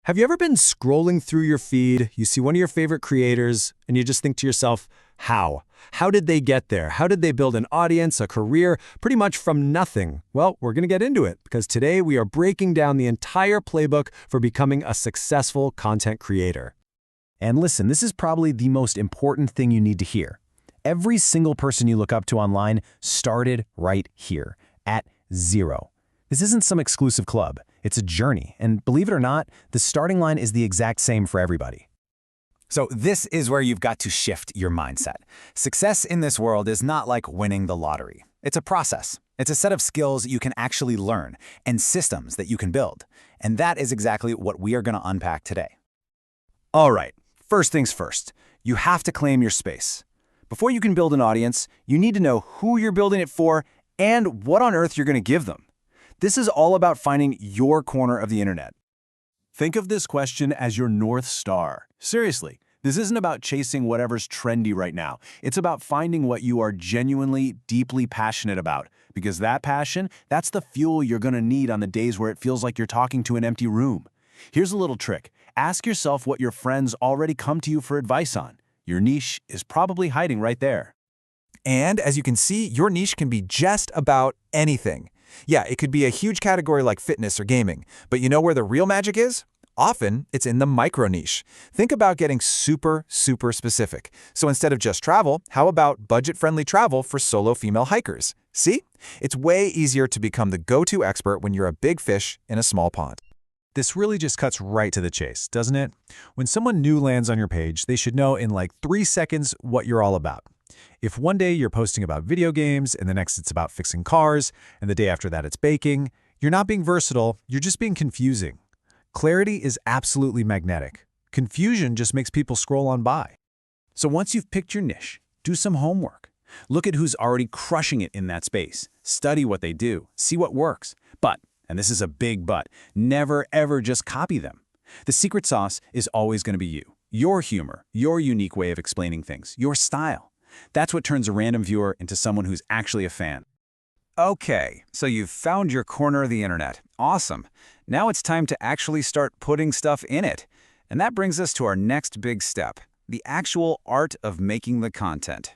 Have you ever been scrolling through your feed, you see one of your favorite creators, and you just think to yourself, how? How did they get there? How did they build an audience, a career, pretty much from nothing? Well, we're going to get into it because today we are breaking down the entire playbook for becoming a successful content creator. And listen, this is probably the most important thing you need to hear. Every single person you look up to online started right here, at zero. This isn't some exclusive club. It's a journey, and believe it or not, the starting line is the exact same for everybody. So this is where you've got to shift your mindset. Success in this world is not like winning the lottery. It's a process. It's a set of skills you can actually learn and systems that you can build. And that is exactly what we are going to unpack today. All right, first things first. You have to claim your space. Before you can build an audience, you need to know who you're building it for and what on earth you're going to give them. This is all about finding your corner of the internet. Think of this question as your North Star. Seriously, this isn't about chasing whatever's trendy right now. It's about finding what you are genuinely, deeply passionate about. Because that passion, that's the fuel you're going to need on the days where it feels like you're talking to an empty room. Here's a little trick. Ask yourself what your friends already come to you for advice on. Your niche is probably hiding right there. And as you can see, your niche can be just about anything. Yeah, it could be a huge category like fitness or gaming, but you know where the real magic is? Often, it's in the micro niche. Think about getting super specific. So instead of just travel, how about budget-friendly travel for solo female hikers? See? It's way easier to become the go-to expert when you're a big fish in a small pond. This really just cuts right to the chase, doesn't it? When someone new lands on your page, they should know in like 3 seconds what you're all about. If one day you're posting about video games, and the next it's about fixing cars, and the day after that it's baking, you're not being versatile, you're just being confusing. Clarity is absolutely magnetic. Confusion just makes people scroll on by. So once you've picked your niche, do some homework. Look at who's already crushing it in that space. Study what they do. See what works. But, and this is a big but, never ever just copy them. The secret sauce is always going to be you. Your humor, your unique way of explaining things, your style. That's what turns a random viewer into someone who's actually a fan. Okay, so you've found your corner of the internet. Awesome. Now it's time to actually start putting stuff in it. And that brings us to our next big step, the actual art of making the content.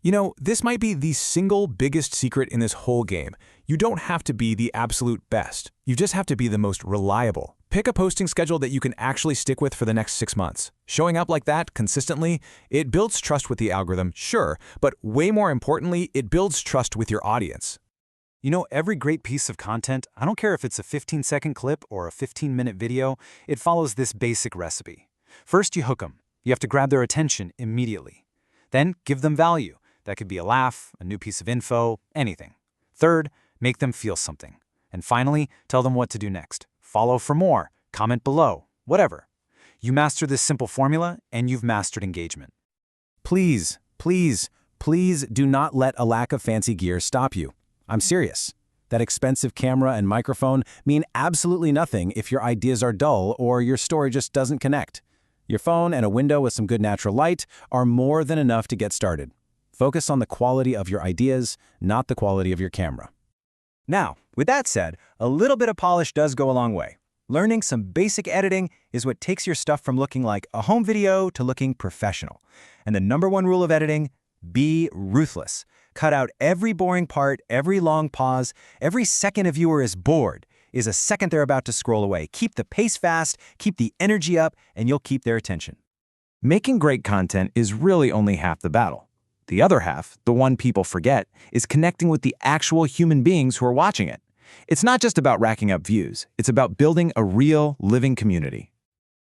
You know, this might be the single biggest secret in this whole game. You don't have to be the absolute best. You just have to be the most reliable. Pick a posting schedule that you can actually stick with for the next 6 months. Showing up like that consistently, it builds trust with the algorithm, sure, but way more importantly, it builds trust with your audience. You know, every great piece of content, I don't care if it's a 15-second clip or a 15-minute video, it follows this basic recipe. First, you hook them. You have to grab their attention immediately. Then, give them value. That could be a laugh, a new piece of info, anything. Third, make them feel something. And finally, tell them what to do next. Follow for more, comment below, whatever. You master this simple formula, and you've mastered engagement. Please do not let a lack of fancy gear stop you. I'm serious. That expensive camera and microphone mean absolutely nothing if your ideas are dull or your story just doesn't connect. Your phone and a window with some good natural light are more than enough to get started. Focus on the quality of your ideas, not the quality of your camera. Now, with that said, a little bit of polish does go a long way. Learning some basic editing is what takes your stuff from looking like a home video to looking professional. And the #1 rule of editing, be ruthless. Cut out every boring part, every long pause, every second a viewer is bored is a second they're about to scroll away. Keep the pace fast, keep the energy up, and you'll keep their attention. Making great content is really only half the battle. The other half, the one people forget, is connecting with the actual human beings who are watching it. It's not just about racking up views. It's about building a real, living community.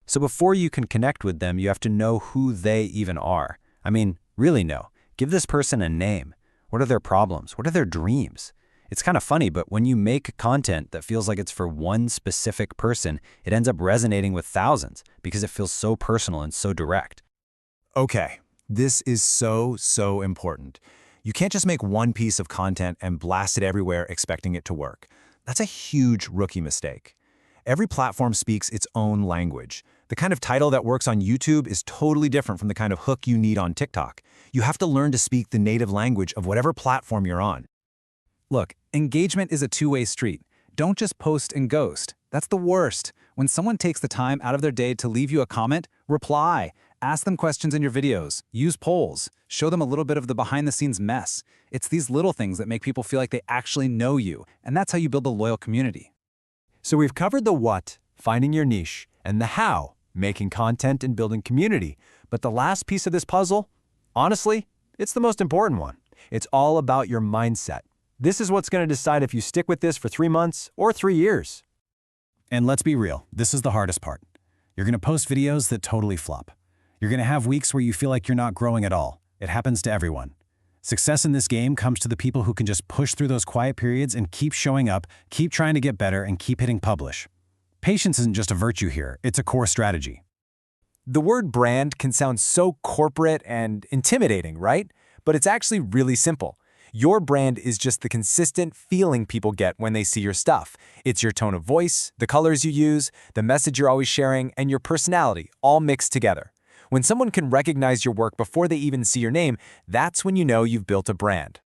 So before you can connect with them, you have to know who they even are. I mean, really know. Give this person a name. What are their problems? What are their dreams? It's kind of funny, but when you make content that feels like it's for one specific person, it ends up resonating with thousands because it feels so personal and so direct. Okay, this is so important. You can't just make one piece of content and blast it everywhere expecting it to work. That's a huge rookie mistake. Every platform speaks its own language. The kind of title that works on YouTube is totally different from the kind of hook you need on TikTok. You have to learn to speak the native language of whatever platform you're on. Look, engagement is a two-way street. Don't just post and ghost. That's the worst. When someone takes the time out of their day to leave you a comment, reply. Ask them questions in your videos. Use polls. Show them a little bit of the behind-the-scenes mess. It's these little things that make people feel like they actually know you, and that's how you build a loyal community. So we've covered the what, finding your niche, and the how, making content and building community. But the last piece of this puzzle, honestly, it's the most important one. It's all about your mindset. This is what's going to decide if you stick with this for 3 months or 3 years. And let's be real, this is the hardest part. You're going to post videos that totally flop. You're going to have weeks where you feel like you're not growing at all. It happens to everyone. Success in this game comes to the people who can just push through those quiet periods and keep showing up, keep trying to get better, and keep hitting publish. Patience isn't just a virtue here, it's a core strategy. The word brand can sound so corporate and intimidating, right? But it's actually really simple. Your brand is just the consistent feeling people get when they see your stuff. It's your tone of voice, the colors you use, the message you're always sharing, and your personality, all mixed together. When someone can recognize your work before they even see your name, that's when you know you've built a brand.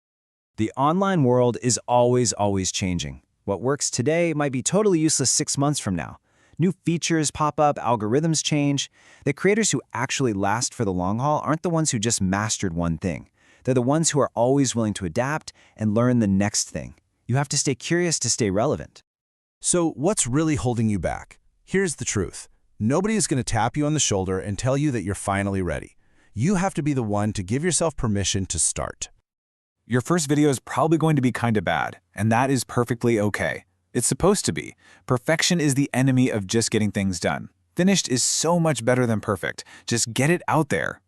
The online world is always changing. What works today might be totally useless 6 months from now. New features pop up, algorithms change. The creators who actually last for the long haul aren't the ones who just mastered one thing. They're the ones who are always willing to adapt and learn the next thing. You have to stay curious to stay relevant. So what's really holding you back? Here's the truth. Nobody is going to tap you on the shoulder and tell you that you're finally ready. You have to be the one to give yourself permission to start. Your first video is probably going to be kinda bad, and that is perfectly okay. It's supposed to be. Perfection is the enemy of just getting things done. Finished is so much better than perfect. Just get it out there.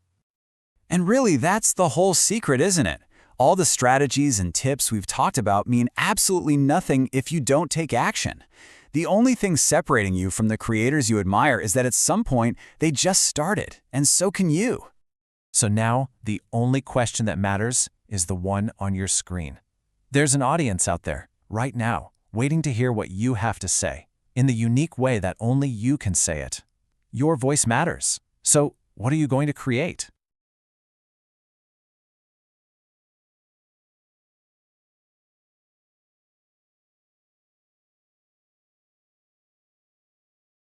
And really, that's the whole secret, isn't it? All the strategies and tips we've talked about mean absolutely nothing if you don't take action. The only thing separating you from the creators you admire is that at some point, they just started, and so can you. So now, the only question that matters is the one on your screen. There's an audience out there, right now, waiting to hear what you have to say, in the unique way that only you can say it. Your voice matters. So, what are you going to create?